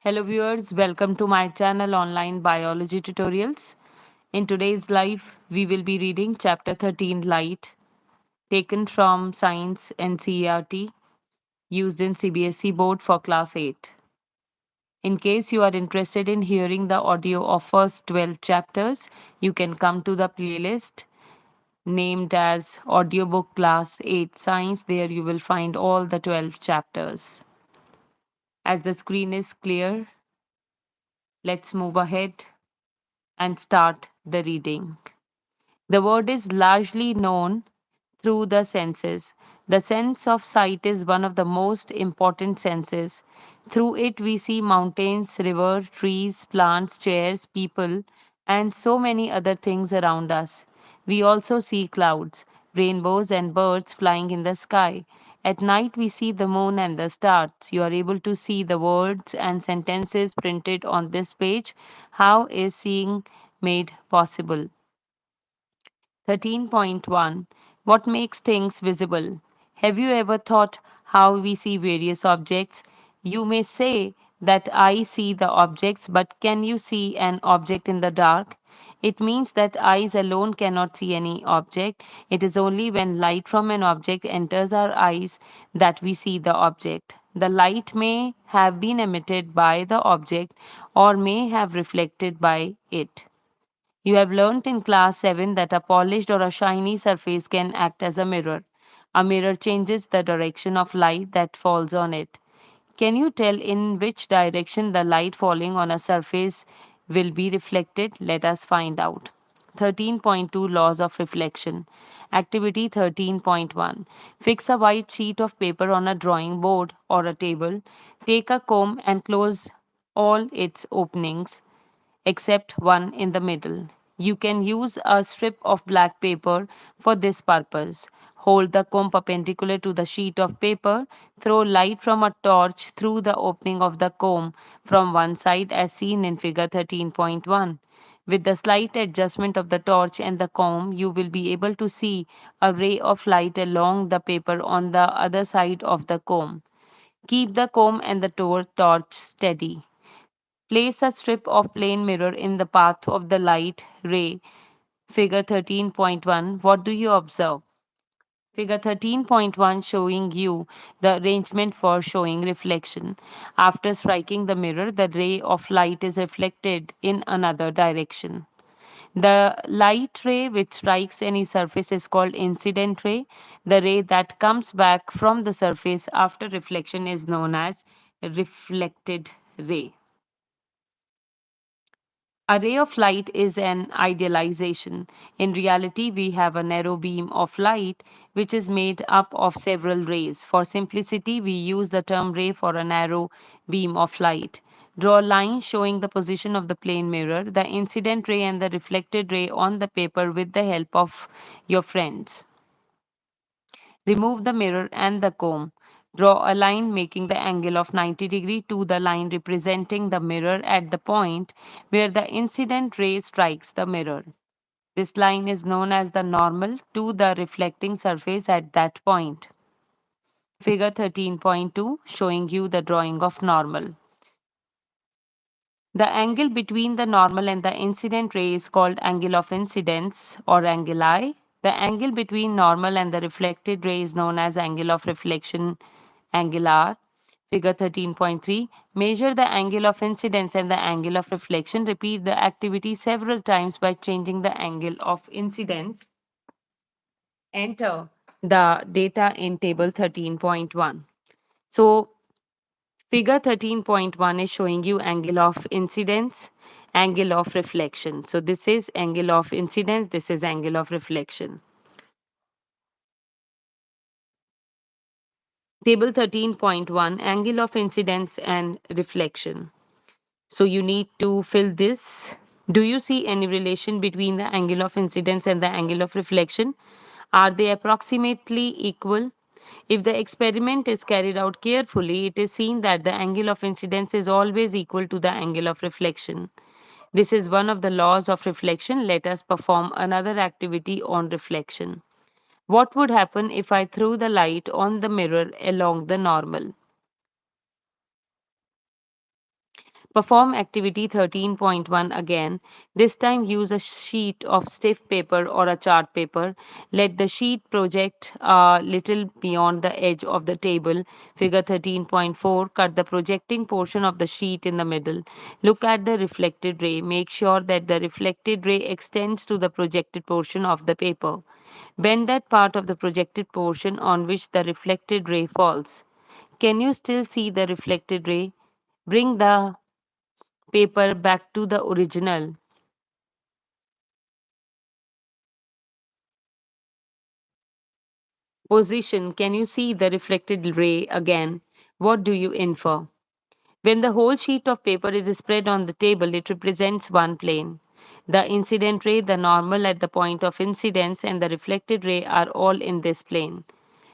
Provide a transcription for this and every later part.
Hello viewers, welcome to my channel Online Biology Tutorials. In today's live, we will be reading chapter 13 Light, taken from Science NCERT, used in CBSE board for class 8. In case you are interested in hearing the audio of first 12 chapters, you can come to the playlist named as Audiobook Class 8 Science. There you will find all the 12 chapters. As the screen is clear, let's move ahead and start the reading. The word is largely known through the senses. The sense of sight is one of the most important senses. Through it, we see mountains, river, trees, plants, chairs, people, and so many other things around us. We also see clouds, rainbows, and birds flying in the sky. At night, we see the moon and the stars. You are able to see the words and sentences printed on this page. How is seeing made possible? 13.1 What makes things visible? Have you ever thought how we see various objects? You may say that I see the objects, but can you see an object in the dark? It means that eyes alone cannot see any object. It is only when light from an object enters our eyes that we see the object. The light may have been emitted by the object or may have reflected by it. You have learnt in class 7 that a polished or a shiny surface can act as a mirror. A mirror changes the direction of light that falls on it. Can you tell in which direction the light falling on a surface will be reflected? Let us find out. 13.2 Laws of Reflection. Activity 13.1. Fix a white sheet of paper on a drawing board or a table. Take a comb and close all its openings except one in the middle. You can use a strip of black paper for this purpose. Hold the comb perpendicular to the sheet of paper. Throw light from a torch through the opening of the comb from one side as seen in figure 13.1. With the slight adjustment of the torch and the comb, you will be able to see a ray of light along the paper on the other side of the comb. Keep the comb and the torch steady. Place a strip of plain mirror in the path of the light ray. Figure 13.1. What do you observe? Figure 13.1 showing you the arrangement for showing reflection. After striking the mirror, the ray of light is reflected in another direction. The light ray which strikes any surface is called incident ray. The ray that comes back from the surface after reflection is known as reflected ray. A ray of light is an idealization. In reality, we have a narrow beam of light which is made up of several rays. For simplicity, we use the term ray for a narrow beam of light. Draw a line showing the position of the plane mirror, the incident ray, and the reflected ray on the paper with the help of your friends. Remove the mirror and the comb. Draw a line making the angle of 90 degrees to the line representing the mirror at the point where the incident ray strikes the mirror. This line is known as the normal to the reflecting surface at that point. Figure 13.2 showing you the drawing of normal. The angle between the normal and the incident ray is called angle of incidence or angle I. The angle between normal and the reflected ray is known as angle of reflection, angle R. Figure 13.3. Measure the angle of incidence and the angle of reflection. Repeat the activity several times by changing the angle of incidence. Enter the data in table 13.1. So figure 13.1 is showing you angle of incidence, angle of reflection. So this is angle of incidence, this is angle of reflection. Table 13.1, angle of incidence and reflection. So you need to fill this. Do you see any relation between the angle of incidence and the angle of reflection? Are they approximately equal? If the experiment is carried out carefully, it is seen that the angle of incidence is always equal to the angle of reflection. This is one of the laws of reflection. Let us perform another activity on reflection. What would happen if I threw the light on the mirror along the normal? Perform activity 13.1 again. This time use a sheet of stiff paper or a chart paper. Let the sheet project a little beyond the edge of the table. Figure 13.4. Cut the projecting portion of the sheet in the middle. Look at the reflected ray. Make sure that the reflected ray extends to the projected portion of the paper. Bend that part of the projected portion on which the reflected ray falls. Can you still see the reflected ray? Bring the paper back to the original position. Can you see the reflected ray again? What do you infer? When the whole sheet of paper is spread on the table, it represents one plane. The incident ray, the normal at the point of incidence, and the reflected ray are all in this plane.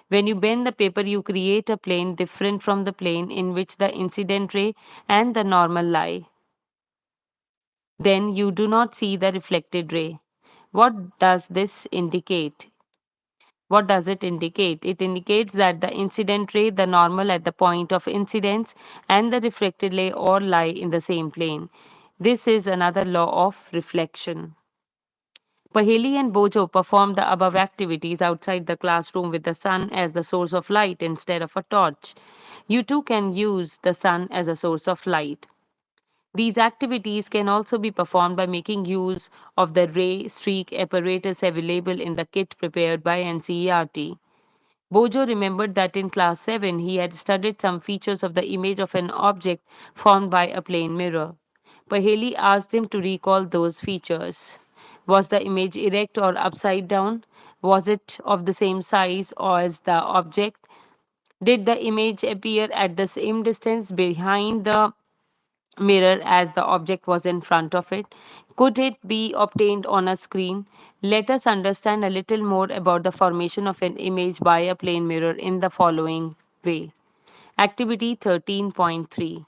When you bend the paper, you create a plane different from the plane in which the incident ray and the normal lie. Then you do not see the reflected ray. What does this indicate? What does it indicate? It indicates that the incident ray, the normal at the point of incidence, and the reflected ray all lie in the same plane. This is another law of reflection. Paheli and Bojo performed the above activities outside the classroom with the sun as the source of light instead of a torch. You too can use the sun as a source of light. These activities can also be performed by making use of the ray streak apparatus available in the kit prepared by NCERT. Bojo remembered that in class 7 he had studied some features of the image of an object formed by a plane mirror. Paheli asked him to recall those features. Was the image erect or upside down? Was it of the same size as the object? Did the image appear at the same distance behind the mirror as the object was in front of it? Could it be obtained on a screen? Let us understand a little more about the formation of an image by a plane mirror in the following way. Activity 13.3.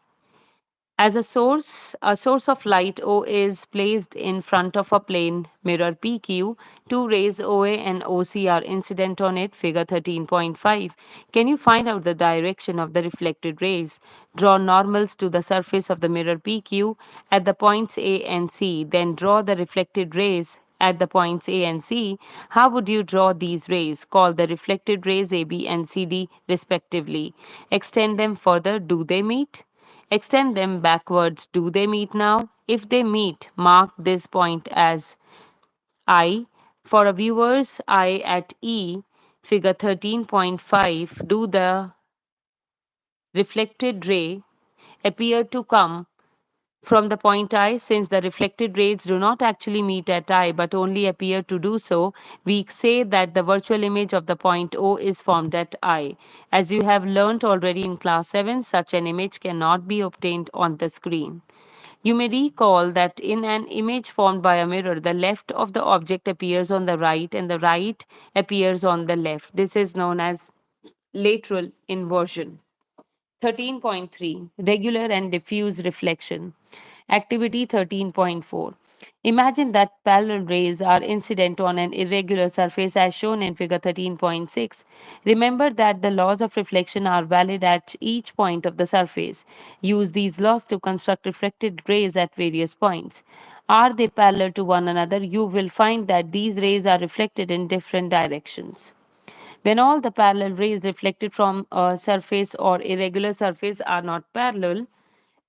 As a source of light O is placed in front of a plane mirror PQ. Two rays OA and OC are incident on it, figure 13.5. Can you find out the direction of the reflected rays? Draw normals to the surface of the mirror PQ at the points A and C. Then draw the reflected rays at the points A and C. How would you draw these rays? Call the reflected rays AB and CD respectively. Extend them further. Do they meet? Extend them backwards. Do they meet now? If they meet, mark this point as I. For a viewer's eye at E, figure 13.5, do the reflected ray appear to come from the point I? Since the reflected rays do not actually meet at I but only appear to do so, we say that the virtual image of the point O is formed at I. As you have learnt already in class 7, such an image cannot be obtained on the screen. You may recall that in an image formed by a mirror, the left of the object appears on the right and the right appears on the left. This is known as lateral inversion. 13.3. Regular and diffuse reflection. Activity 13.4. Imagine that parallel rays are incident on an irregular surface as shown in figure 13.6. Remember that the laws of reflection are valid at each point of the surface. Use these laws to construct reflected rays at various points. Are they parallel to one another? You will find that these rays are reflected in different directions. When all the parallel rays reflected from a surface or irregular surface are not parallel,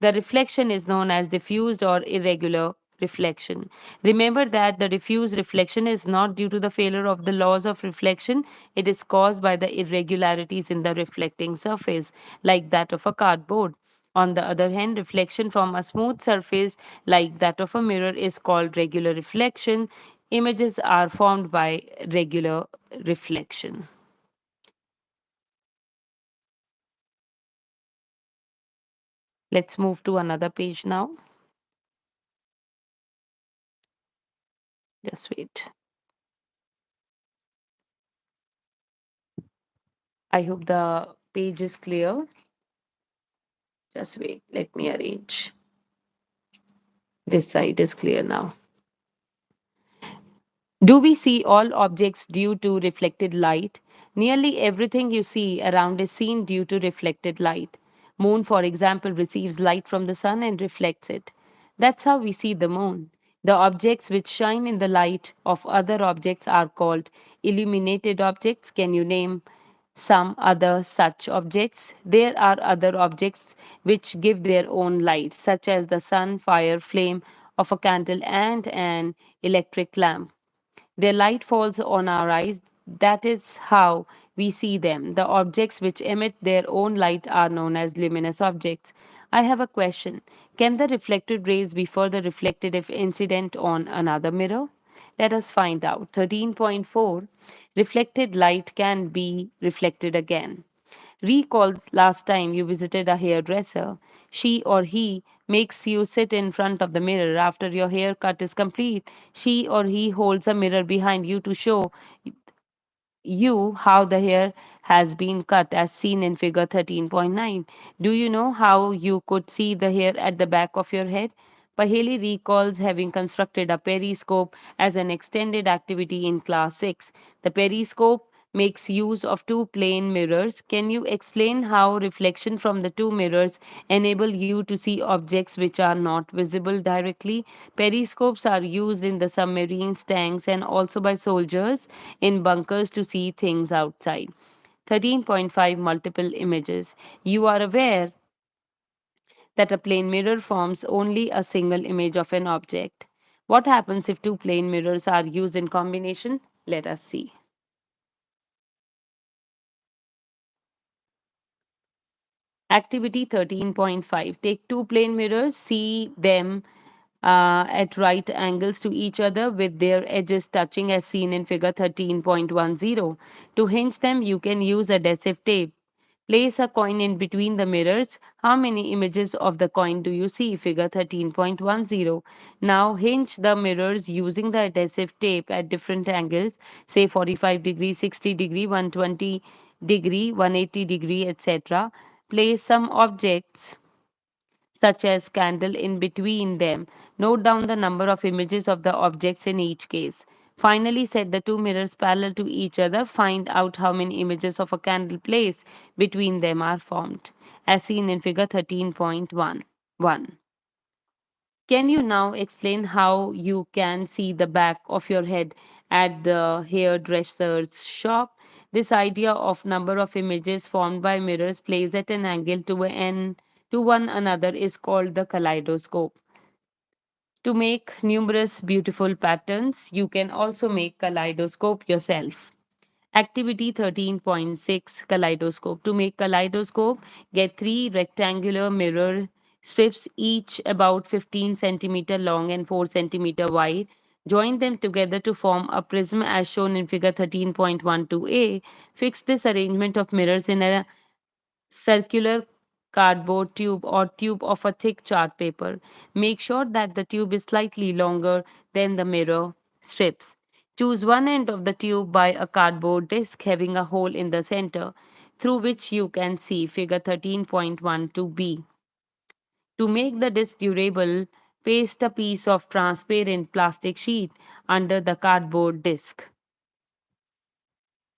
the reflection is known as diffused or irregular reflection. Remember that the diffuse reflection is not due to the failure of the laws of reflection, it is caused by the irregularities in the reflecting surface, like that of a cardboard. On the other hand, reflection from a smooth surface, like that of a mirror, is called regular reflection. Images are formed by regular reflection. Let's move to another page now. Just wait. I hope the page is clear. Just wait. Let me arrange. This side is clear now. Do we see all objects due to reflected light? Nearly everything you see around is seen due to reflected light. Moon, for example, receives light from the sun and reflects it. That's how we see the moon. The objects which shine in the light of other objects are called illuminated objects. Can you name some other such objects? There are other objects which give their own light, such as the sun, fire, flame of a candle, and an electric lamp. Their light falls on our eyes. That is how we see them. The objects which emit their own light are known as luminous objects. I have a question. Can the reflected rays be further reflected if incident on another mirror? Let us find out. 13.4. Reflected light can be reflected again. Recall last time you visited a hairdresser. She or he makes you sit in front of the mirror after your haircut is complete. She or he holds a mirror behind you to show you how the hair has been cut as seen in figure 13.9. Do you know how you could see the hair at the back of your head? Paheli recalls having constructed a periscope as an extended activity in class 6. The periscope makes use of two plane mirrors. Can you explain how reflection from the two mirrors enable you to see objects which are not visible directly? Periscopes are used in the submarines, tanks, and also by soldiers in bunkers to see things outside. 13.5 Multiple images. You are aware that a plane mirror forms only a single image of an object. What happens if two plane mirrors are used in combination? Let us see. Activity 13.5. Take two plane mirrors, see them at right angles to each other with their edges touching as seen in figure 13.10. To hinge them, you can use adhesive tape. Place a coin in between the mirrors. How many images of the coin do you see? Figure 13.10. Now hinge the mirrors using the adhesive tape at different angles, say 45 degree, 60 degree, 120 degree, 180 degree, etc. Place some objects such as candle in between them. Note down the number of images of the objects in each case. Finally, set the two mirrors parallel to each other. Find out how many images of a candle placed between them are formed, as seen in figure 13.11. Can you now explain how you can see the back of your head at the hairdresser's shop? This idea of number of images formed by mirrors placed at an angle to one another is called the kaleidoscope. To make numerous beautiful patterns, you can also make kaleidoscope yourself. Activity 13.6 Kaleidoscope. To make kaleidoscope, get three rectangular mirror strips, each about 15 centimeter long and 4 centimeter wide. Join them together to form a prism as shown in figure 13.12a. Fix this arrangement of mirrors in a circular cardboard tube or tube of a thick chart paper. Make sure that the tube is slightly longer than the mirror strips. Choose one end of the tube by a cardboard disc having a hole in the center through which you can see figure 13.12b. To make the disc durable, paste a piece of transparent plastic sheet under the cardboard disc.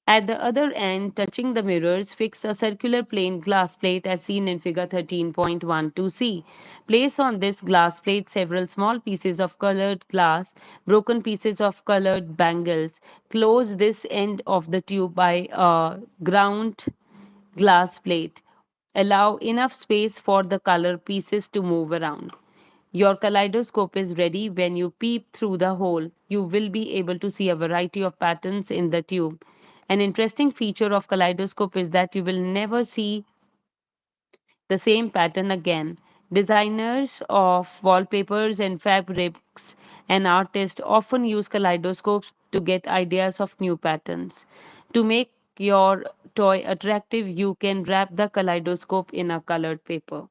At the other end, touching the mirrors, fix a circular plain glass plate as seen in figure 13.12c. Place on this glass plate several small pieces of colored glass, broken pieces of colored bangles. Close this end of the tube by a ground glass plate. Allow enough space for the color pieces to move around. Your kaleidoscope is ready. When you peep through the hole, you will be able to see a variety of patterns in the tube. An interesting feature of kaleidoscope is that you will never see the same pattern again. Designers of wallpapers and fabrics and artists often use kaleidoscopes to get ideas of new patterns. To make your toy attractive, you can wrap the kaleidoscope in a colored paper.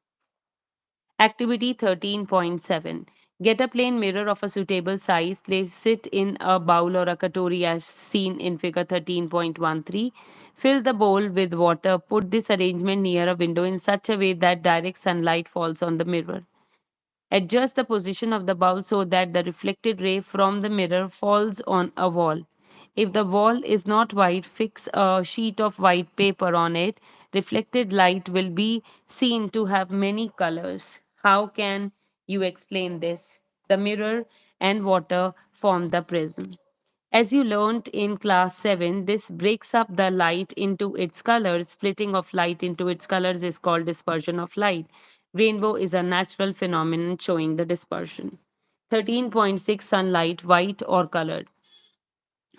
Activity 13.7. Get a plain mirror of a suitable size, place it in a bowl or a katori as seen in figure 13.13. Fill the bowl with water. Put this arrangement near a window in such a way that direct sunlight falls on the mirror. Adjust the position of the bowl so that the reflected ray from the mirror falls on a wall. If the wall is not white, fix a sheet of white paper on it. reflected light will be seen to have many colors. How can you explain this? The mirror and water form the prism. As you learnt in class 7, this breaks up the light into its colors. Splitting of light into its colors is called dispersion of light. Rainbow is a natural phenomenon showing the dispersion. 13.6 Sunlight, white or colored.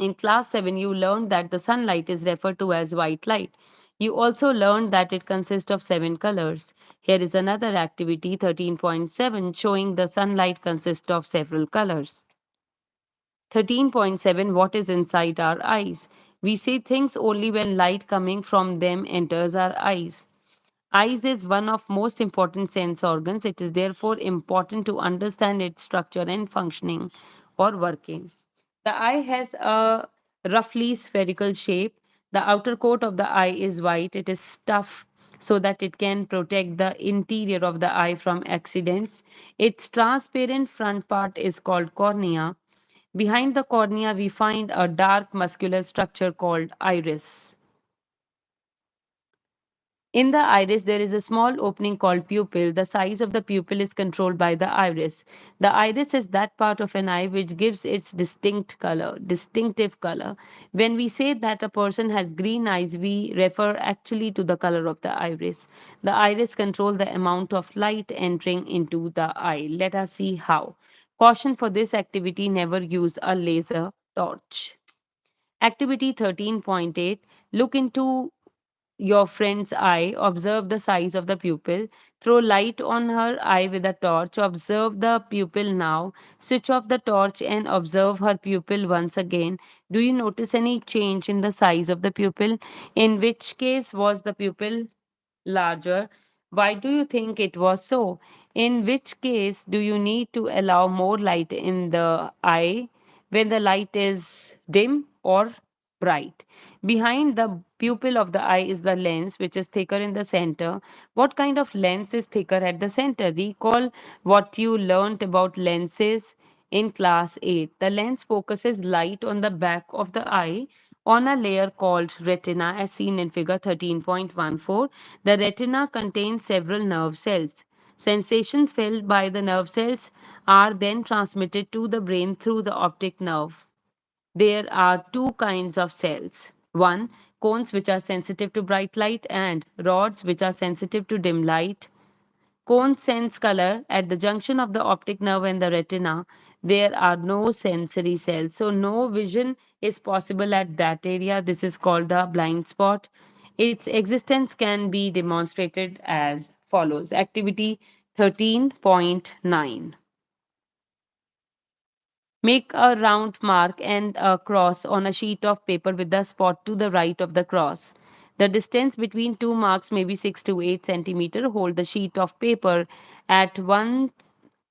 In class 7, you learned that the sunlight is referred to as white light. You also learned that it consists of 7 colors. Here is another activity 13.7 showing the sunlight consists of several colors. 13.7 What is inside our eyes? We see things only when light coming from them enters our eyes. Eyes is one of most important sense organs. It is therefore important to understand its structure and functioning or working. The eye has a roughly spherical shape. The outer coat of the eye is white. It is tough so that it can protect the interior of the eye from accidents. Its transparent front part is called cornea. Behind the cornea, we find a dark muscular structure called iris. In the iris, there is a small opening called pupil. The size of the pupil is controlled by the iris. The iris is that part of an eye which gives its distinctive color. When we say that a person has green eyes, we refer actually to the color of the iris. The iris controls the amount of light entering into the eye. Let us see how. Caution for this activity: never use a laser torch. Activity 13.8 Look into your friend's eye, observe the size of the pupil, throw light on her eye with a torch, observe the pupil now, switch off the torch and observe her pupil once again. Do you notice any change in the size of the pupil? In which case was the pupil larger? Why do you think it was so? In which case do you need to allow more light in the eye when the light is dim or bright? Behind the pupil of the eye is the lens, which is thicker in the center. What kind of lens is thicker at the center? Recall what you learnt about lenses in class 8. The lens focuses light on the back of the eye on a layer called retina, as seen in figure 13.14. The retina contains several nerve cells. Sensations felt by the nerve cells are then transmitted to the brain through the optic nerve. There are two kinds of cells. One, cones which are sensitive to bright light, and rods which are sensitive to dim light. Cones sense color at the junction of the optic nerve and the retina. There are no sensory cells, so no vision is possible at that area. This is called the blind spot. Its existence can be demonstrated as follows. Activity 13.9. Make a round mark and a cross on a sheet of paper with the spot to the right of the cross. The distance between two marks may be 6 to 8 centimeter. Hold the sheet of paper at one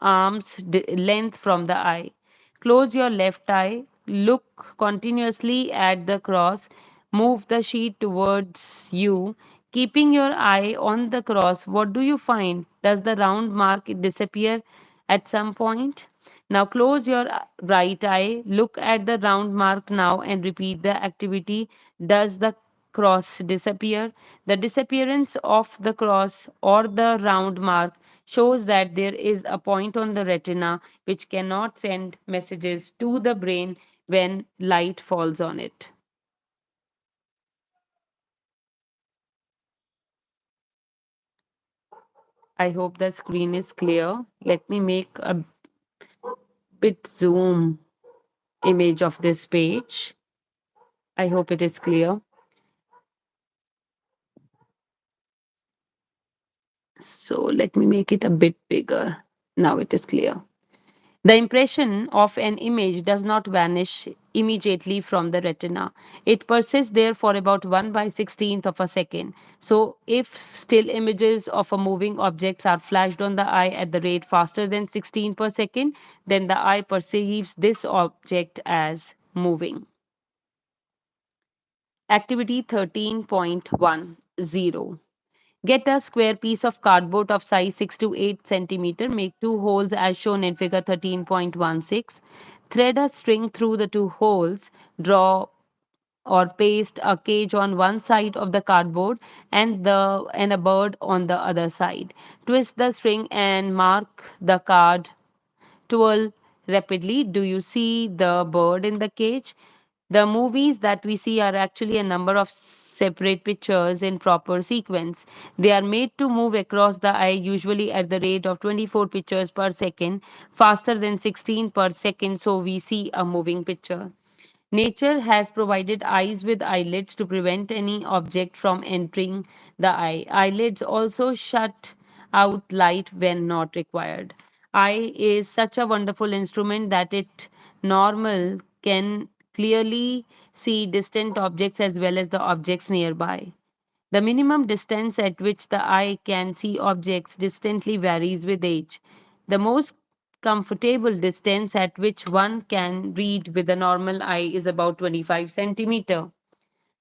arm's length from the eye. Close your left eye. Look continuously at the cross. Move the sheet towards you. Keeping your eye on the cross, what do you find? Does the round mark disappear at some point? Now close your right eye, look at the round mark now and repeat the activity. Does the cross disappear? The disappearance of the cross or the round mark shows that there is a point on the retina which cannot send messages to the brain when light falls on it. I hope the screen is clear. Let me make a bit zoom image of this page. I hope it is clear. So let me make it a bit bigger. Now it is clear. The impression of an image does not vanish immediately from the retina. It persists there for about 1 by 16th of a second. So if still images of a moving objects are flashed on the eye at the rate faster than 16 per second, then the eye perceives this object as moving. Activity 13.10. Get a square piece of cardboard of size 6 to 8 centimeter. Make two holes as shown in figure 13.16. Thread a string through the two holes. Draw or paste a cage on one side of the cardboard and a bird on the other side. Twist the string and mark the card. Twirl rapidly. Do you see the bird in the cage? The movies that we see are actually a number of separate pictures in proper sequence. They are made to move across the eye, usually at the rate of 24 pictures per second, faster than 16 per second, so we see a moving picture. Nature has provided eyes with eyelids to prevent any object from entering the eye. Eyelids also shut out light when not required. Eye is such a wonderful instrument that it normal can clearly see distant objects as well as the objects nearby. The minimum distance at which the eye can see objects distantly varies with age. The most comfortable distance at which one can read with a normal eye is about 25 centimeter.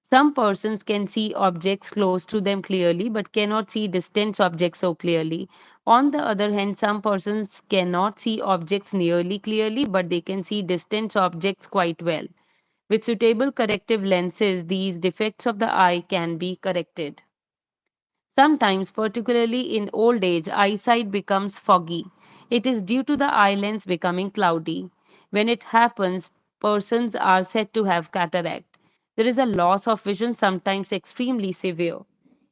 Some persons can see objects close to them clearly but cannot see distant objects so clearly. On the other hand, some persons cannot see objects nearly clearly but they can see distant objects quite well. With suitable corrective lenses, these defects of the eye can be corrected. Sometimes, particularly in old age, eyesight becomes foggy. It is due to the eye lens becoming cloudy. When it happens, persons are said to have cataract. There is a loss of vision, sometimes extremely severe.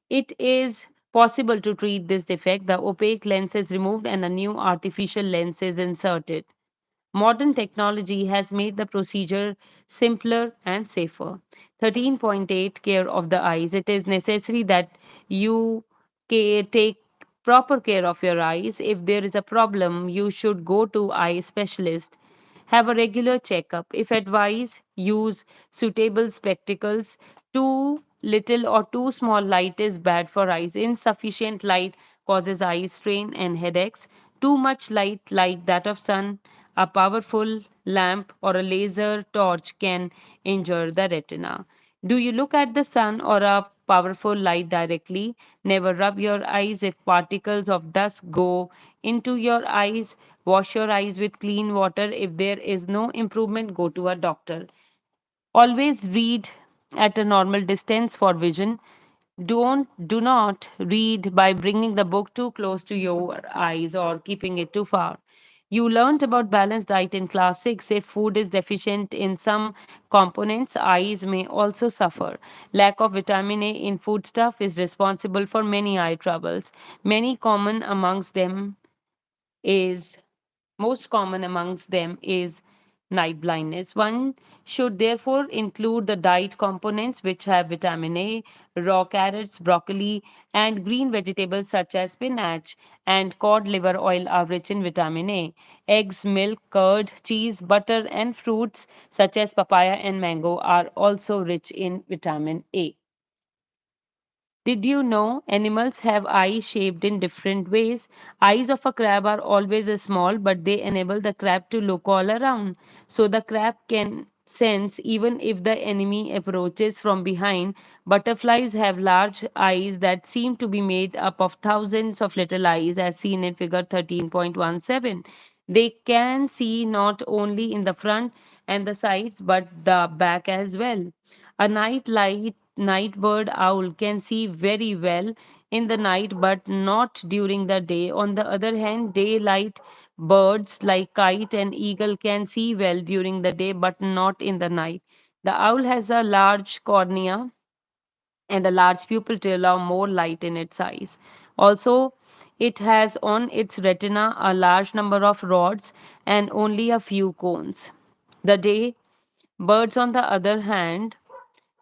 It is possible to treat this defect. The opaque lens is removed and a new artificial lens is inserted. Modern technology has made the procedure simpler and safer. 13.8 Care of the eyes. It is necessary that you take proper care of your eyes. If there is a problem, you should go to eye specialist. Have a regular checkup. If advised, use suitable spectacles. Too little or too small light is bad for eyes. Insufficient light causes eye strain and headaches. Too much light, like that of sun, a powerful lamp, or a laser torch, can injure the retina. Do you look at the sun or a powerful light directly? Never rub your eyes if particles of dust go into your eyes. Wash your eyes with clean water. If there is no improvement, go to a doctor. Always read at a normal distance for vision. Do not read by bringing the book too close to your eyes or keeping it too far. You learned about balanced diet in class 6. If food is deficient in some components, eyes may also suffer. Lack of vitamin A in foodstuff is responsible for many eye troubles. Many common amongst them is Most common amongst them is night blindness. One should therefore include the diet components which have vitamin A, raw carrots, broccoli, and green vegetables such as spinach and cod liver oil are rich in vitamin A. Eggs, milk, curd, cheese, butter, and fruits such as papaya and mango are also rich in vitamin A. Did you know animals have eyes shaped in different ways? Eyes of a crab are always small, but they enable the crab to look all around. So the crab can sense even if the enemy approaches from behind. Butterflies have large eyes that seem to be made up of thousands of little eyes, as seen in figure 13.17. They can see not only in the front and the sides, but the back as well. A night bird owl can see very well in the night but not during the day. On the other hand, daylight birds like kite and eagle can see well during the day but not in the night. The owl has a large cornea and a large pupil to allow more light in its eyes. Also, it has on its retina a large number of rods and only a few cones. The day birds, on the other hand,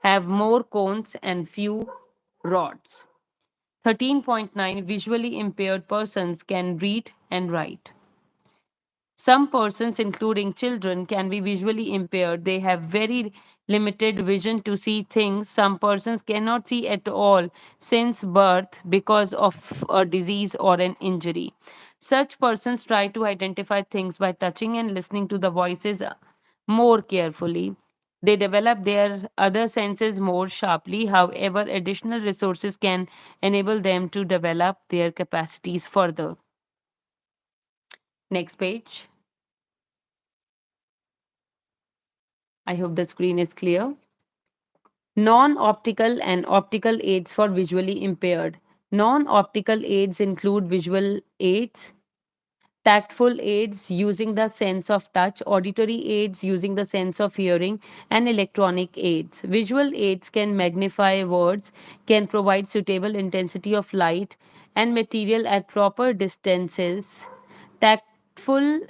have more cones and few rods. 13.9 Visually impaired persons can read and write. Some persons, including children, can be visually impaired. They have very limited vision to see things. Some persons cannot see at all since birth because of a disease or an injury. Such persons try to identify things by touching and listening to the voices more carefully. They develop their other senses more sharply. However, additional resources can enable them to develop their capacities further. Next page. I hope the screen is clear. Non optical and optical aids for visually impaired. Non optical aids include visual aids, tactful aids using the sense of touch, auditory aids using the sense of hearing, and electronic aids. Visual aids can magnify words, can provide suitable intensity of light and material at proper distances. Tactful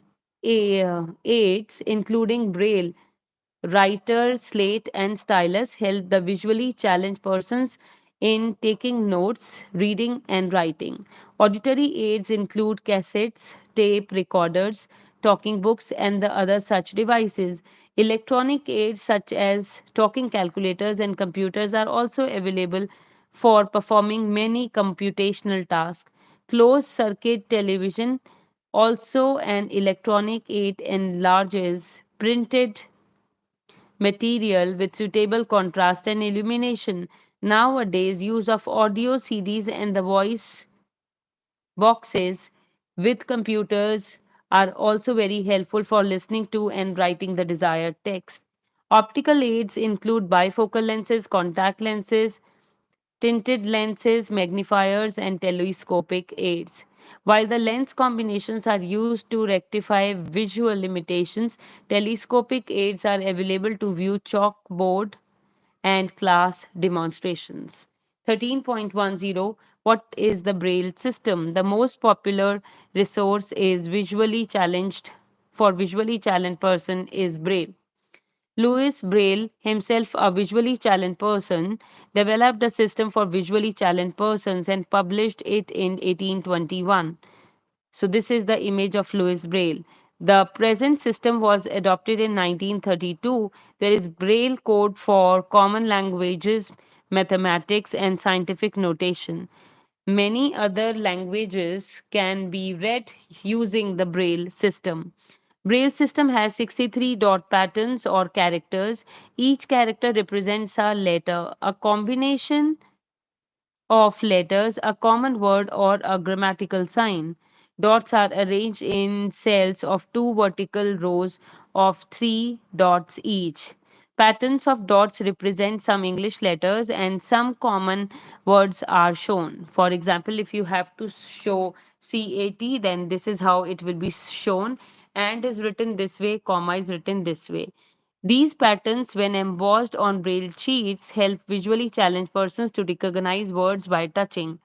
aids, including braille, writer, slate, and stylus help the visually challenged persons in taking notes, reading, and writing. Auditory aids include cassettes, tape recorders, talking books, and the other such devices. Electronic aids such as talking calculators and computers are also available for performing many computational tasks. Closed circuit television, also an electronic aid, enlarges printed material with suitable contrast and illumination. Nowadays, use of audio CDs and the voice boxes with computers are also very helpful for listening to and writing the desired text. Optical aids include bifocal lenses, contact lenses, tinted lenses, magnifiers, and telescopic aids. While the lens combinations are used to rectify visual limitations, telescopic aids are available to view chalkboard and class demonstrations. 13.10. What is the Braille system? The most popular resource is visually challenged person is Braille. Louis Braille, himself a visually challenged person, developed a system for visually challenged persons and published it in 1821. So, this is the image of Louis Braille. The present system was adopted in 1932. There is Braille code for common languages, mathematics, and scientific notation. Many other languages can be read using the Braille system. Braille system has 63 dot patterns or characters. Each character represents a letter, a combination of letters, a common word, or a grammatical sign. Dots are arranged in cells of two vertical rows of three dots each. Patterns of dots represent some English letters and some common words are shown. For example, if you have to show CAT, then this is how it will be shown. And is written this way, comma is written this way. These patterns, when embossed on braille sheets, help visually challenged persons to recognize words by touching.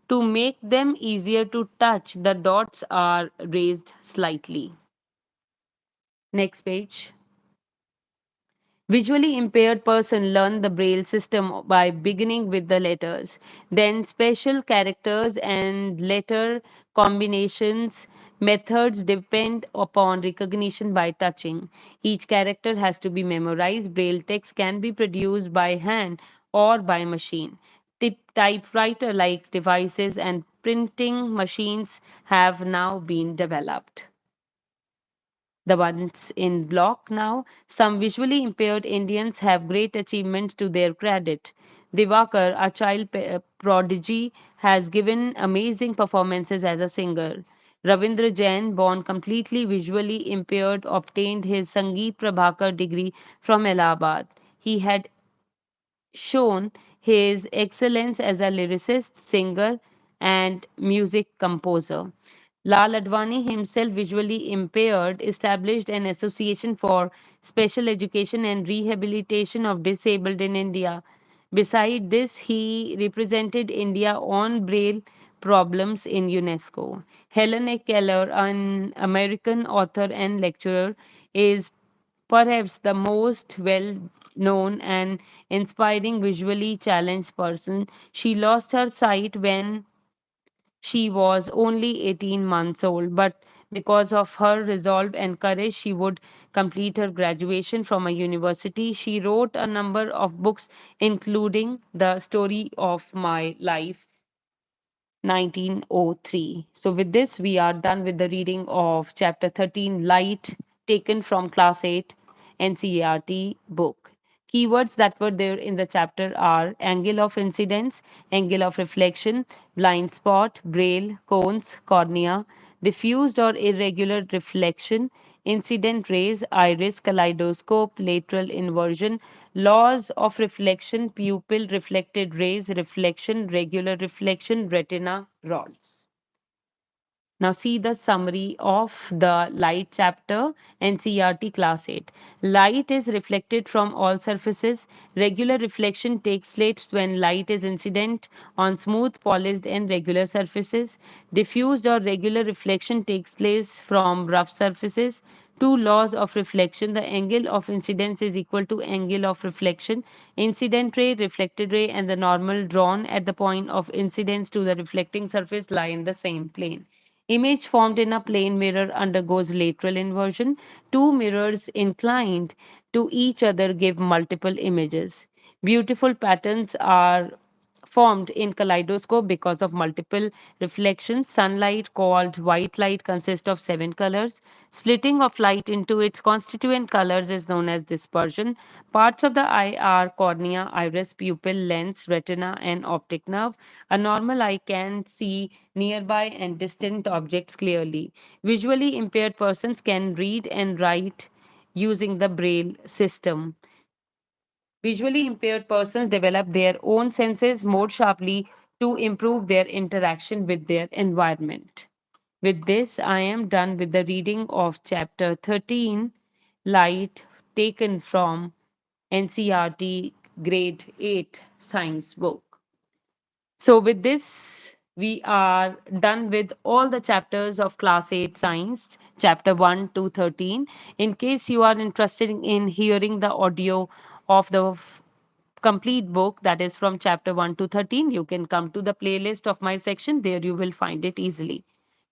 To make them easier to touch, the dots are raised slightly. Next page. Visually impaired person learn the braille system by beginning with the letters, then special characters and letter combinations. Methods depend upon recognition by touching. Each character has to be memorized. Braille text can be produced by hand or by machine. Typewriter like devices and printing machines have now been developed. The ones in block now. Some visually impaired Indians have great achievements to their credit. Divakar, a child prodigy, has given amazing performances as a singer. Ravindra Jain, born completely visually impaired, obtained his Sangeet Prabhakar degree from Allahabad. He had shown his excellence as a lyricist, singer, and music composer. Lal Advani, himself visually impaired, established an association for special education and rehabilitation of disabled in India. Beside this, he represented India on Braille problems in UNESCO. Helen A. Keller, an American author and lecturer, is perhaps the most well known and inspiring visually challenged person. She lost her sight when she was only 18 months old, but because of her resolve and courage, she would complete her graduation from a university. She wrote a number of books, including The Story of My Life, 1903. So, with this, we are done with the reading of chapter 13, Light, taken from class 8 NCERT book. Keywords that were there in the chapter are angle of incidence, angle of reflection, blind spot, braille, cones, cornea, diffused or irregular reflection, incident rays, iris, kaleidoscope, lateral inversion, laws of reflection, pupil, reflected rays, reflection, regular reflection, retina, rods. Now see the summary of the light chapter, NCERT class 8. Light is reflected from all surfaces. Regular reflection takes place when light is incident on smooth, polished and regular surfaces. Diffused or regular reflection takes place from rough surfaces. Two laws of reflection. The angle of incidence is equal to angle of reflection. Incident ray, reflected ray and the normal drawn at the point of incidence to the reflecting surface lie in the same plane. Image formed in a plane mirror undergoes lateral inversion. Two mirrors inclined to each other give multiple images. Beautiful patterns are formed in kaleidoscope because of multiple reflections. Sunlight, called white light, consists of 7 colors. Splitting of light into its constituent colors is known as dispersion. Parts of the eye are cornea, iris, pupil, lens, retina, and optic nerve. A normal eye can see nearby and distant objects clearly. Visually impaired persons can read and write using the braille system. Visually impaired persons develop their own senses more sharply to improve their interaction with their environment. With this, I am done with the reading of chapter 13, Light, taken from NCRT Grade 8 Science book. So, with this, we are done with all the chapters of Class 8 Science, chapter 1 to 13. In case you are interested in hearing the audio of the complete book, that is from chapter 1 to 13, you can come to the playlist of my section. There you will find it easily.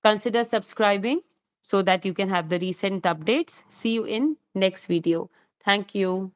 Consider subscribing so that you can have the recent updates. See you in next video. Thank you.